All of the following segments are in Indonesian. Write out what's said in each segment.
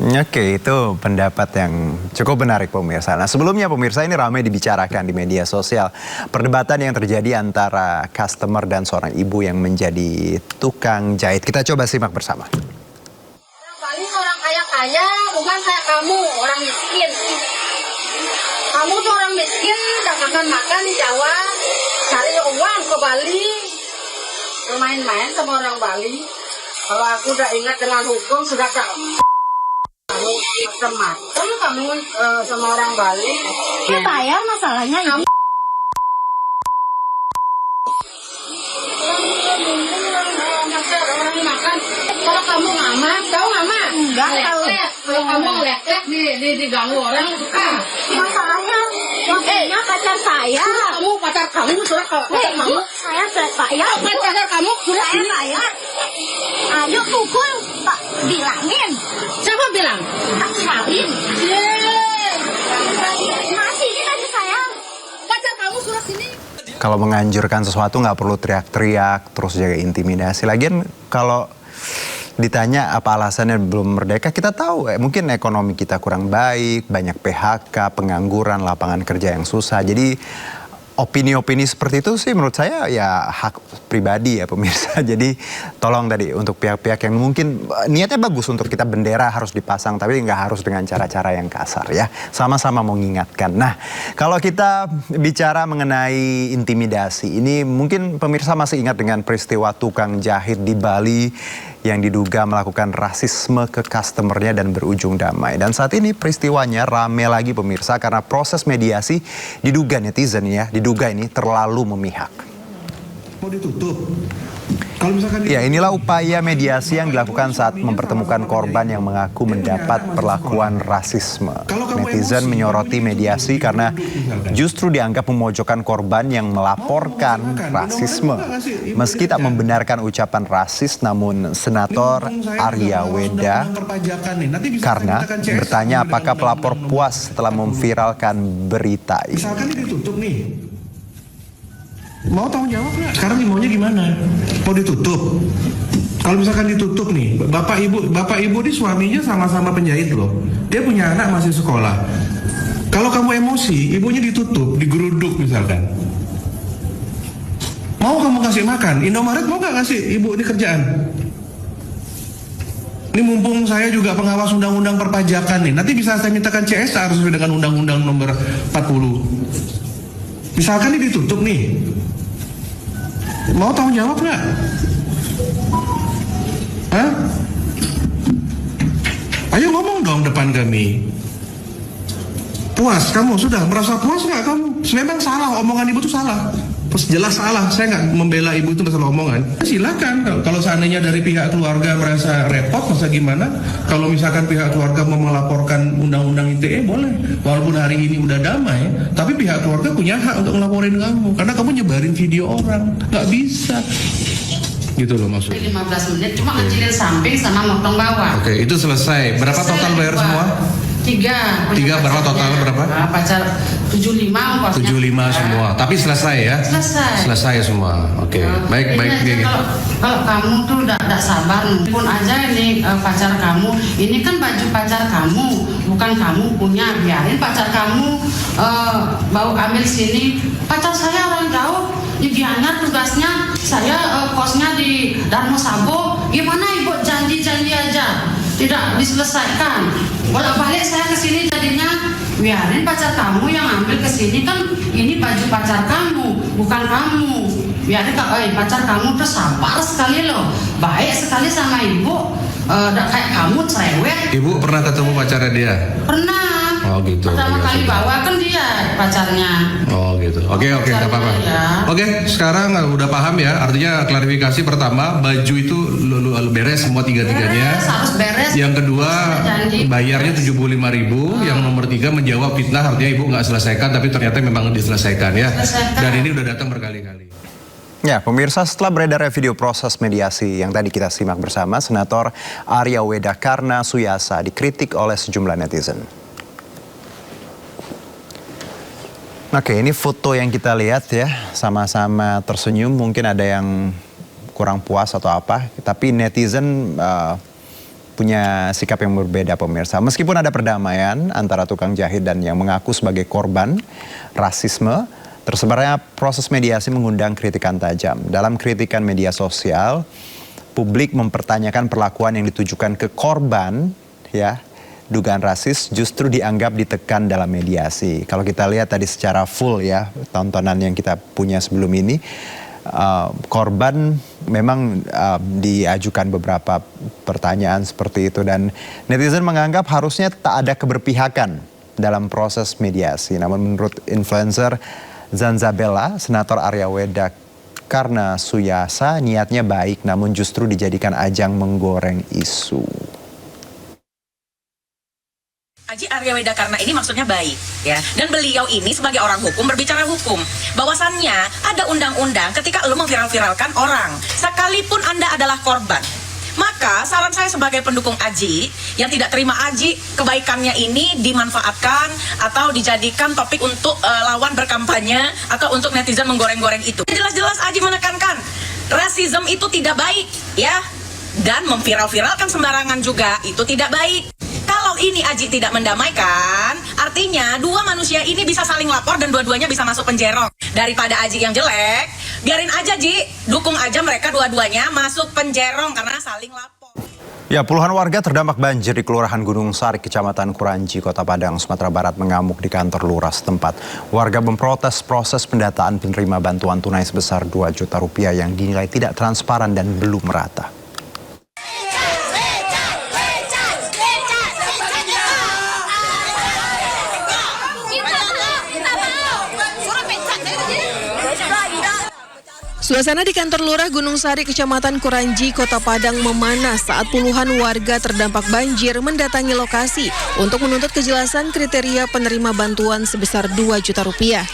Oke, itu pendapat yang cukup menarik pemirsa. Nah, sebelumnya pemirsa, ini ramai dibicarakan di media sosial. Perdebatan yang terjadi antara customer dan seorang ibu yang menjadi tukang jahit. Kita coba simak bersama. Paling orang kaya-kaya, bukan kayak kamu, orang miskin. Kamu tuh orang miskin, gak makan di Jawa, cari uang ke Bali, bermain-main sama orang Bali. Kalau aku udah ingat dengan hukum, sudah tak macam-macam kamu sama orang Bali. Ya bayar masalahnya kamu. Orang makan. Kalau kamu ngamak, tahu ngamak? Enggak tahu. Kalau kamu lecek diganggu orang, Masalahnya pacar saya. Kamu pacar kamu sudah pacar kamu. Saya bayar. Pacar kamu sudah Saya bayar. Ayo pukul, Pak, bilangin. Siapa bilang? Tak Salim. Masih ini aja saya. Pacar kamu sudah sini. Kalau menganjurkan sesuatu nggak perlu teriak-teriak, terus jaga intimidasi. Lagian kalau ditanya apa alasannya belum merdeka, kita tahu mungkin ekonomi kita kurang baik, banyak PHK, pengangguran, lapangan kerja yang susah. Jadi opini-opini seperti itu sih menurut saya ya hak pribadi ya pemirsa. Jadi tolong tadi untuk pihak-pihak yang mungkin niatnya bagus untuk kita bendera harus dipasang, tapi nggak harus dengan cara-cara yang kasar ya. Sama-sama mengingatkan. Nah, kalau kita bicara mengenai intimidasi, ini mungkin pemirsa masih ingat dengan peristiwa tukang jahit di Bali yang diduga melakukan rasisme ke customernya dan berujung damai. Dan saat ini peristiwanya rame lagi pemirsa karena proses mediasi diduga netizen ya, diduga ini terlalu memihak. Mau ditutup. Kalau misalkan Ya, inilah upaya mediasi yang dilakukan saat mempertemukan korban yang mengaku mendapat perlakuan rasisme. Netizen menyoroti mediasi karena justru dianggap memojokkan korban yang melaporkan rasisme. Meski tak membenarkan ucapan rasis, namun Senator Arya Weda karena bertanya apakah pelapor puas setelah memviralkan berita ini. misalkan ini ditutup nih. Mau tanggung jawab nggak? Sekarang nih maunya gimana? Mau ditutup? Kalau misalkan ditutup nih, bapak ibu di suaminya sama-sama penjahit loh. Dia punya anak masih sekolah. Kalau kamu emosi, ibunya ditutup, digeruduk misalkan. Mau kamu kasih makan? Indomaret mau nggak kasih ibu ini kerjaan? Ini mumpung saya juga pengawas undang-undang perpajakan nih. Nanti bisa saya mintakan CSR sesuai dengan undang-undang nomor 40. Misalkan ini ditutup nih. Mau tanggung jawab nggak? Hah? Ayo ngomong dong depan kami. Puas kamu? Sudah merasa puas nggak kamu? Memang salah, omongan ibu itu salah. Terus jelas salah, saya nggak membela ibu itu masalah omongan. Silakan, kalau seandainya dari pihak keluarga merasa repot, masa gimana? Kalau misalkan pihak keluarga mau melaporkan undang-undang ITE, boleh. Walaupun hari ini udah damai, tapi pihak keluarga punya hak untuk ngelaporin kamu. Karena kamu nyebarin video orang, nggak bisa. Gitu loh maksudnya. 15 menit, cuma ngecilin samping sama motong bawah. Oke, itu selesai. Berapa total bayar semua? Tiga berapa total berapa? Pacar 75 ongkosnya. 75 semua. Tapi selesai ya? Selesai semua. Oke. Baik. Kalau kamu tuh udah sabar, pun aja ini pacar kamu. Ini kan baju pacar kamu, bukan kamu punya. Biarin pacar kamu bau ambil sini. Pacar saya orang jauh. Di Gianyar tugasnya, saya kosnya di Darmo Sabo. Gimana ibu janji-janji aja? Tidak diselesaikan. Bolak-balik saya ke sini jadinya biarin pacar kamu yang ambil ke sini, kan ini baju pacar kamu, bukan kamu. Biarin pacar kamu tuh sabar sekali loh, baik sekali sama ibu. Kayak kamu cerewet. Ibu pernah ketemu pacarnya dia? Pernah. Oh gitu. Pertama kali bawa kan dia pacarnya. Oh gitu. Oke, nggak apa-apa. Ya. Oke, sekarang udah paham ya. Artinya klarifikasi pertama, baju itu beres semua tiga-tiganya. Harus beres. Yang kedua, bayarnya 75.000. Yang nomor 3 menjawab fitnah, artinya ibu nggak selesaikan, tapi ternyata memang diselesaikan ya. Dan ini udah datang berkali-kali. Ya, pemirsa, setelah beredar video proses mediasi yang tadi kita simak bersama, Senator Arya Weda Karna Suyasa dikritik oleh sejumlah netizen. Oke, ini foto yang kita lihat ya, sama-sama tersenyum, mungkin ada yang kurang puas atau apa, tapi netizen punya sikap yang berbeda pemirsa. Meskipun ada perdamaian antara tukang jahit dan yang mengaku sebagai korban rasisme, tersebarnya proses mediasi mengundang kritikan tajam. Dalam kritikan media sosial, publik mempertanyakan perlakuan yang ditujukan ke korban, ya, dugaan rasis justru dianggap ditekan dalam mediasi. Kalau kita lihat tadi secara full ya, tontonan yang kita punya sebelum ini, korban memang diajukan beberapa pertanyaan seperti itu dan netizen menganggap harusnya tak ada keberpihakan dalam proses mediasi. Namun menurut influencer Zanzabella, Senator Arya Weda karena Suyasa niatnya baik namun justru dijadikan ajang menggoreng isu. Aji Arya Weda karena ini maksudnya baik ya, dan beliau ini sebagai orang hukum berbicara hukum bahwasannya ada undang-undang ketika lo memviral-viralkan orang sekalipun Anda adalah korban, maka saran saya sebagai pendukung Aji yang tidak terima Aji kebaikannya ini dimanfaatkan atau dijadikan topik untuk lawan berkampanye atau untuk netizen menggoreng-goreng itu. Jelas-jelas Aji menekankan rasisme itu tidak baik ya, dan memviral-viralkan sembarangan juga itu tidak baik. Kalau ini Aji tidak mendamaikan, artinya dua manusia ini bisa saling lapor dan dua-duanya bisa masuk penjara. Daripada Aji yang jelek, biarin aja Ji, dukung aja mereka dua-duanya masuk penjara karena saling lapor. Ya, puluhan warga terdampak banjir di Kelurahan Gunung Sari, Kecamatan Kuranji, Kota Padang, Sumatera Barat mengamuk di kantor lurah setempat. Warga memprotes proses pendataan penerima bantuan tunai sebesar 2 juta rupiah yang dinilai tidak transparan dan belum merata. Suasana di kantor lurah Gunung Sari, Kecamatan Kuranji, Kota Padang memanas saat puluhan warga terdampak banjir mendatangi lokasi untuk menuntut kejelasan kriteria penerima bantuan sebesar 2 juta rupiah.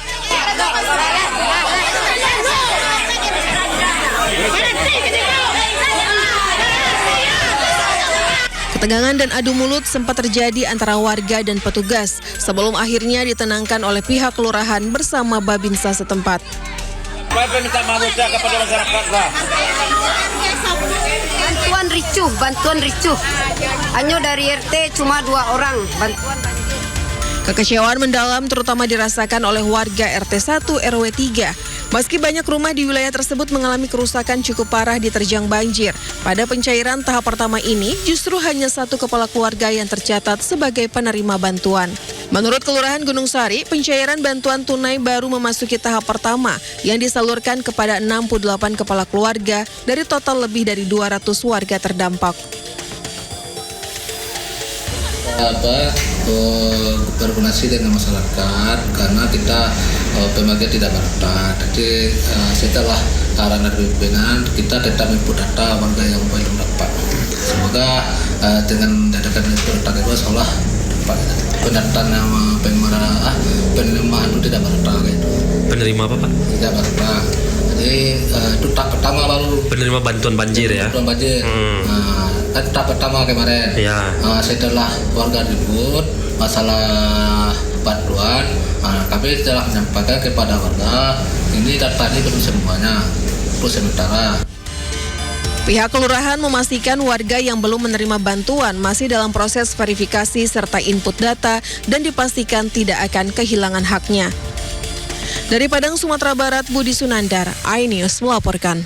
Ketegangan dan adu mulut sempat terjadi antara warga dan petugas sebelum akhirnya ditenangkan oleh pihak kelurahan bersama Babinsa setempat. Minta manusia kepada masyarakat lah. Bantuan ricuh. Hanya dari RT cuma 2 orang bantuan. Kekecewaan mendalam terutama dirasakan oleh warga RT 1 RW 3. Meski banyak rumah di wilayah tersebut mengalami kerusakan cukup parah diterjang banjir, pada pencairan tahap pertama ini justru hanya 1 kepala keluarga yang tercatat sebagai penerima bantuan. Menurut Kelurahan Gunung Sari, pencairan bantuan tunai baru memasuki tahap pertama yang disalurkan kepada 68 kepala keluarga dari total lebih dari 200 warga terdampak. Berkoordinasi dengan masyarakat karena kita pembagian tidak merata. Jadi setelah arahan dari pimpinan kita tetap input data warga yang belum dapat. Semoga dengan dadakan input data itu seolah pendataan nama penerimaan itu tidak merata gitu. Penerima apa Pak? Tidak merata. Jadi itu tahap pertama baru. Penerima bantuan banjir ya? Bantuan banjir. Kan tahap pertama kemarin. Ya. Setelah warga ribut masalah bantuan, kami telah menyampaikan kepada warga ini data ini belum semuanya, terus sementara. Pihak kelurahan memastikan warga yang belum menerima bantuan masih dalam proses verifikasi serta input data dan dipastikan tidak akan kehilangan haknya. Dari Padang, Sumatera Barat, Budi Sunandar, iNews melaporkan.